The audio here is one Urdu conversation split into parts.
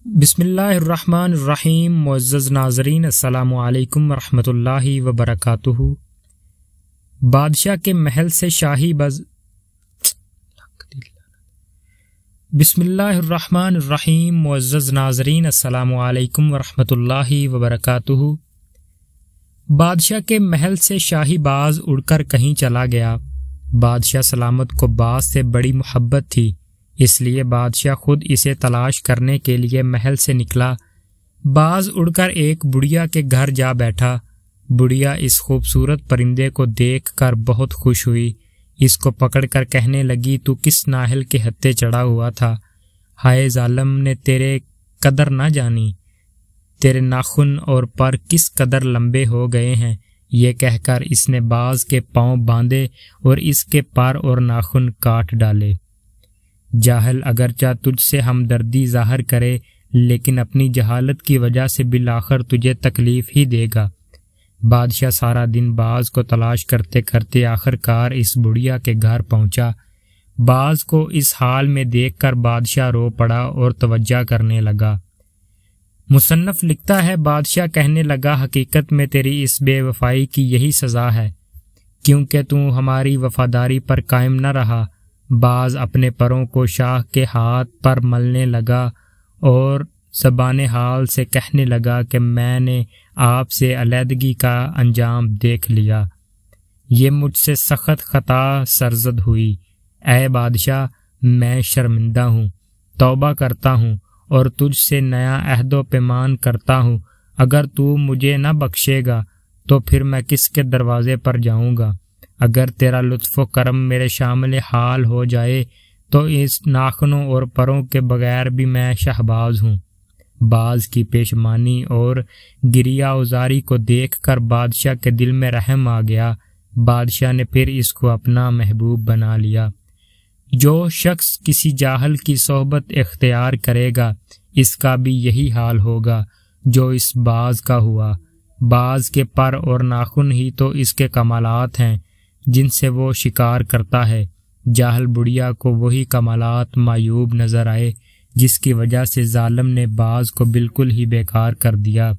بسم اللہ الرحمن الرحیم۔ معزز ناظرین، السلام علیکم ورحمۃ اللہ وبرکاتہ۔ بادشاہ کے محل سے شاہی بسم اللہ الرحمن الرحیم۔ معزز ناظرین، السلام علیکم ورحمۃ اللہ وبرکاتہ۔ بادشاہ کے محل سے شاہی باز اڑ کر کہیں چلا گیا۔ بادشاہ سلامت کو باز سے بڑی محبت تھی، اس لیے بادشاہ خود اسے تلاش کرنے کے لیے محل سے نکلا۔ باز اڑ کر ایک بڑھیا کے گھر جا بیٹھا۔ بڑھیا اس خوبصورت پرندے کو دیکھ کر بہت خوش ہوئی۔ اس کو پکڑ کر کہنے لگی، تو کس ناہل کے ہتھے چڑھا ہوا تھا؟ ہائے ظالم نے تیرے قدر نہ جانی، تیرے ناخن اور پر کس قدر لمبے ہو گئے ہیں۔ یہ کہہ کر اس نے باز کے پاؤں باندھے اور اس کے پر اور ناخن کاٹ ڈالے۔ جاہل اگرچہ تجھ سے ہمدردی ظاہر کرے، لیکن اپنی جہالت کی وجہ سے بالآخر تجھے تکلیف ہی دے گا۔ بادشاہ سارا دن باز کو تلاش کرتے کرتے آخرکار اس بڑھیا کے گھر پہنچا۔ باز کو اس حال میں دیکھ کر بادشاہ رو پڑا اور توجہ کرنے لگا۔ مصنف لکھتا ہے، بادشاہ کہنے لگا، حقیقت میں تیری اس بے وفائی کی یہی سزا ہے، کیونکہ تو ہماری وفاداری پر قائم نہ رہا۔ باز اپنے پروں کو شاہ کے ہاتھ پر ملنے لگا اور زبان حال سے کہنے لگا کہ میں نے آپ سے علیحدگی کا انجام دیکھ لیا، یہ مجھ سے سخت خطا سرزد ہوئی۔ اے بادشاہ، میں شرمندہ ہوں، توبہ کرتا ہوں اور تجھ سے نیا عہد و پیمان کرتا ہوں۔ اگر تو مجھے نہ بخشے گا تو پھر میں کس کے دروازے پر جاؤں گا؟ اگر تیرا لطف و کرم میرے شامل حال ہو جائے تو اس ناخنوں اور پروں کے بغیر بھی میں شہباز ہوں۔ باز کی پیشمانی اور گریہ ازاری کو دیکھ کر بادشاہ کے دل میں رحم آ گیا۔ بادشاہ نے پھر اس کو اپنا محبوب بنا لیا۔ جو شخص کسی جاہل کی صحبت اختیار کرے گا، اس کا بھی یہی حال ہوگا جو اس باز کا ہوا۔ باز کے پر اور ناخن ہی تو اس کے کمالات ہیں جن سے وہ شکار کرتا ہے۔ جاہل بڑھیا کو وہی کمالات معیوب نظر آئے جس کی وجہ سے ظالم نے باز کو بالکل ہی بیکار کر دیا۔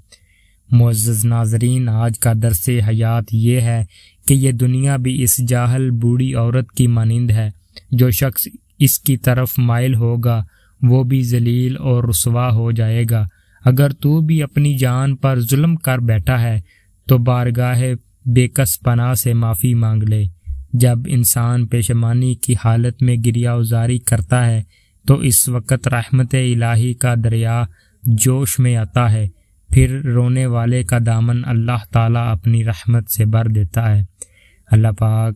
معزز ناظرین، آج کا درس حیات یہ ہے کہ یہ دنیا بھی اس جاہل بوڑھی عورت کی مانند ہے۔ جو شخص اس کی طرف مائل ہوگا وہ بھی ذلیل اور رسوا ہو جائے گا۔ اگر تو بھی اپنی جان پر ظلم کر بیٹھا ہے تو بارگاہ بے کس پناہ سے معافی مانگ لے۔ جب انسان پیشمانی کی حالت میں گریہ ازاری کرتا ہے تو اس وقت رحمت الہی کا دریا جوش میں آتا ہے، پھر رونے والے کا دامن اللہ تعالیٰ اپنی رحمت سے بھر دیتا ہے۔ اللہ پاک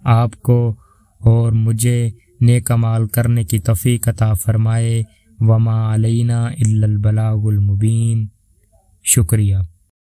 آپ کو اور مجھے نیک اعمال کرنے کی توفیق عطا فرمائے۔ وما علینا الا البلاغ المبین۔ شکریہ۔